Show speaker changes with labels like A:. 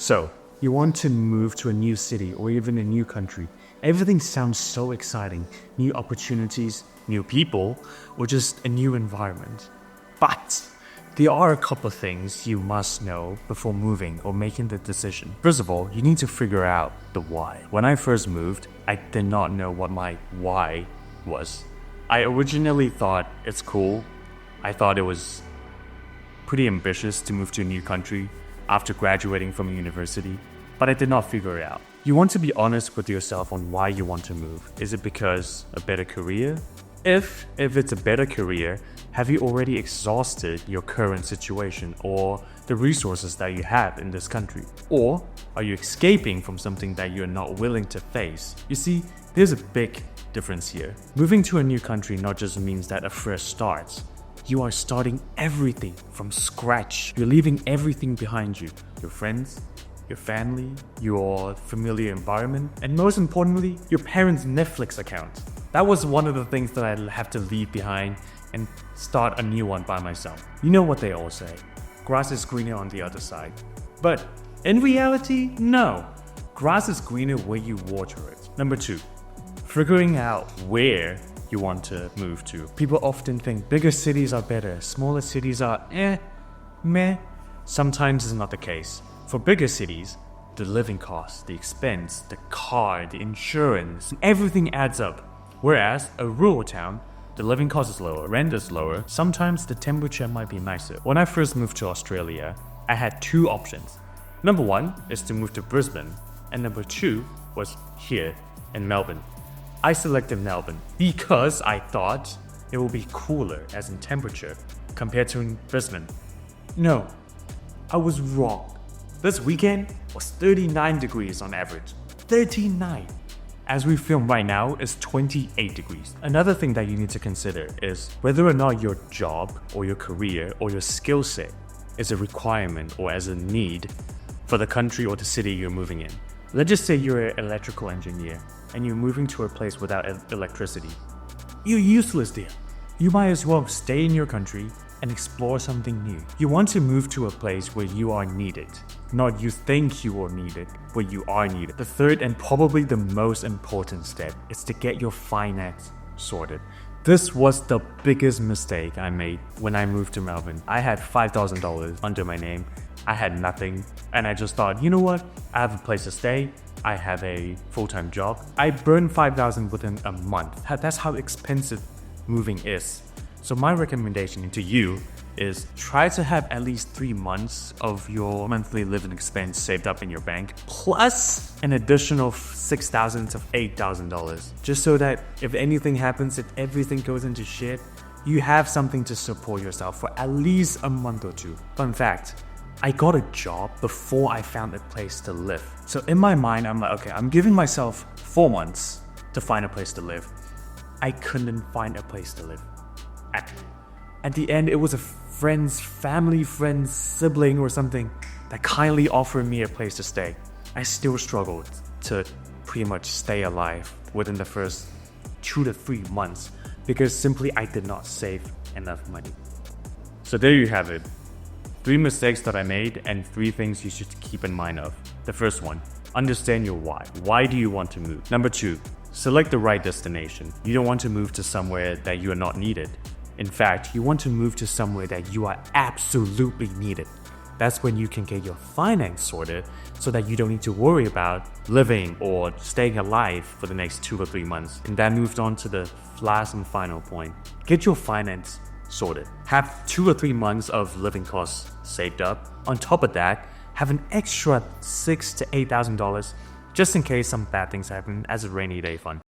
A: So, you want to move to a new city or even a new country. Everything sounds so exciting. New opportunities, new people, or just a new environment. But there are a couple of things you must know before moving or making the decision. First of all, you need to figure out the why. When I first moved, I did not know what my why was. I originally thought it's cool. I thought it was pretty ambitious to move to a new country after graduating from university, but I did not figure it out. You want to be honest with yourself on why you want to move. Is it because a better career? If it's a better career, have you already exhausted your current situation or the resources that you have in this country? Or are you escaping from something that you're not willing to face? You see, there's a big difference here. Moving to a new country not just means that a fresh start. You are starting everything from scratch. You're leaving everything behind you. Your friends, your family, your familiar environment, and most importantly, your parents' Netflix account. That was one of the things that I have to leave behind and start a new one by myself. You know what they all say, grass is greener on the other side. But in reality, no. Grass is greener where you water it. Number 2, figuring out where you want to move to. People often think bigger cities are better, smaller cities are meh. Sometimes it's not the case. For bigger cities, the living costs, the expense, the car, the insurance, everything adds up. Whereas a rural town, the living cost is lower, rent is lower, sometimes the temperature might be nicer. When I first moved to Australia, I had 2 options. Number 1 is to move to Brisbane, and number 2 was here in Melbourne. I selected Melbourne because I thought it will be cooler as in temperature compared to Brisbane. No, I was wrong. This weekend was 39 degrees on average. 39. As we film right now, it's 28 degrees. Another thing that you need to consider is whether or not your job or your career or your skill set is a requirement or as a need for the country or the city you're moving in. Let's just say you're an electrical engineer and you're moving to a place without electricity. You're useless there. You might as well stay in your country and explore something new. You want to move to a place where you are needed, not you think you are needed, but you are needed. The third and probably the most important step is to get your finance sorted. This was the biggest mistake I made when I moved to Melbourne. I had $5,000 under my name. I had nothing, and I just thought, you know what? I have a place to stay. I have a full-time job. I burned $5,000 within a month. That's how expensive moving is. So my recommendation to you is try to have at least 3 months of your monthly living expense saved up in your bank, plus an additional $6,000 to $8,000, just so that if anything happens, if everything goes into shit, you have something to support yourself for at least a month or 2. Fun fact, I got a job before I found a place to live. So in my mind, I'm like, okay, I'm giving myself 4 months to find a place to live. I couldn't find a place to live. At the end, it was a family friend's sibling or something that kindly offered me a place to stay. I still struggled to pretty much stay alive within the first 2 to 3 months because simply I did not save enough money. So there you have it. 3 mistakes that I made and 3 things you should keep in mind of. The first one, understand your why. Why do you want to move? Number 2, select the right destination. You don't want to move to somewhere that you are not needed. In fact, you want to move to somewhere that you are absolutely needed. That's when you can get your finance sorted so that you don't need to worry about living or staying alive for the next 2 or 3 months. And that moved on to the last and final point. Get your finance sorted. Have 2 or 3 months of living costs saved up. On top of that, have an extra $6,000 to $8,000 just in case some bad things happen as a rainy day fund.